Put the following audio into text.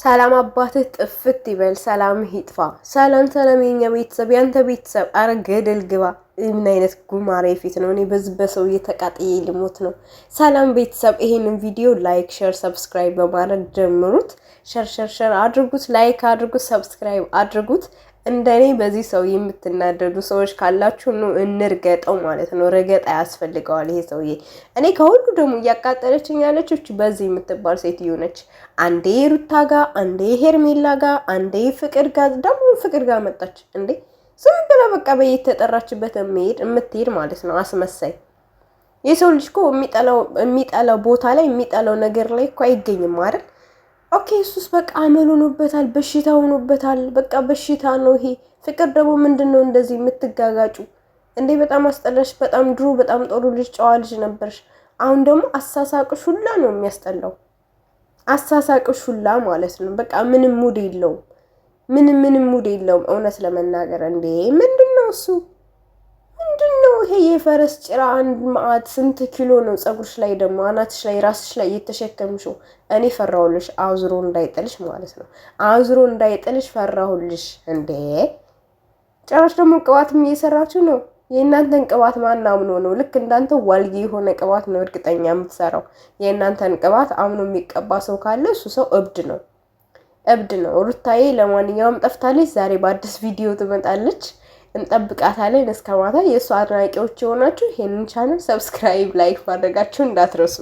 ሰላም አባትህ ጥፍት ይበል፣ ሰላም ይጥፋ። ሰላም የኛ ቤተሰብ፣ ያንተ ቤተሰብ። አረ ገደል ግባ። ምን አይነት ጉማሬ ፊት ነው? እኔ በዚህ በሰው እየተቃጠየ ልሞት ነው። ሰላም ቤተሰብ፣ ይሄንን ቪዲዮ ላይክ፣ ሼር፣ ሰብስክራይብ በማድረግ ጀምሩት። ሸር አድርጉት፣ ላይክ አድርጉት፣ ሰብስክራይብ አድርጉት። እንደኔ በዚህ ሰው የምትናደዱ ሰዎች ካላችሁ ነው እንርገጠው ማለት ነው። ረገጣ ያስፈልገዋል ይሄ ሰውዬ። እኔ ከሁሉ ደግሞ እያቃጠለችኝ ያለችው በዚህ የምትባል ሴትዮ ነች። አንዴ ሩታ ጋ፣ አንዴ ሄርሜላ ጋ፣ አንዴ ፍቅር ጋ፣ ደግሞ ፍቅር ጋ መጣች እንዴ! ዝም ብላ በቃ በየተጠራችበት የምትሄድ ማለት ነው። አስመሳይ። የሰው ልጅ እኮ የሚጠላው ቦታ ላይ የሚጠላው ነገር ላይ እኮ አይገኝም አይደል? ኦኬ እሱስ በቃ አመል ሆኖበታል፣ በሽታ ሆኖበታል። በቃ በሽታ ነው ይሄ። ፍቅር ደግሞ ምንድነው እንደዚህ የምትጋጋጩ እንዴ? በጣም አስጠላሽ። በጣም ድሮ በጣም ጥሩ ልጅ፣ ጨዋ ልጅ ነበርሽ። አሁን ደግሞ አሳሳቅሽ ሁላ ነው የሚያስጠላው። አሳሳቅሽ ሁላ ማለት ነው። በቃ ምንም ሙድ የለውም። ምንም ሙድ የለውም። እውነት ለመናገር እንዴ ምንድነው እሱ? ምንድነው ይሄ? የፈረስ ጭራ አንድ ማአት ስንት ኪሎ ነው? ፀጉርሽ ላይ ደግሞ አናትሽ ላይ ራስሽ ላይ እየተሸከምሽው። እኔ ፈራሁልሽ፣ አዙሮ እንዳይጥልሽ ማለት ነው። አዙሮ እንዳይጥልሽ ፈራሁልሽ። እንዴ ጭራሽ ደግሞ ቅባትም እየሰራችሁ ነው። የእናንተን ቅባት ማን አምኖ ነው? ልክ እንዳንተ ዋልጌ የሆነ ቅባት ነው እርግጠኛ የምትሰራው። የእናንተን ቅባት አምኖ የሚቀባ ሰው ካለ እሱ ሰው እብድ ነው። ሩታዬ ለማንኛውም ጠፍታለች። ዛሬ በአዲስ ቪዲዮ ትመጣለች። እንጠብቃታለን እስከ ማታ። የእሱ አድናቂዎች የሆናችሁ ይሄንን ቻናል ሰብስክራይብ፣ ላይክ ማድረጋችሁ እንዳትረሱ።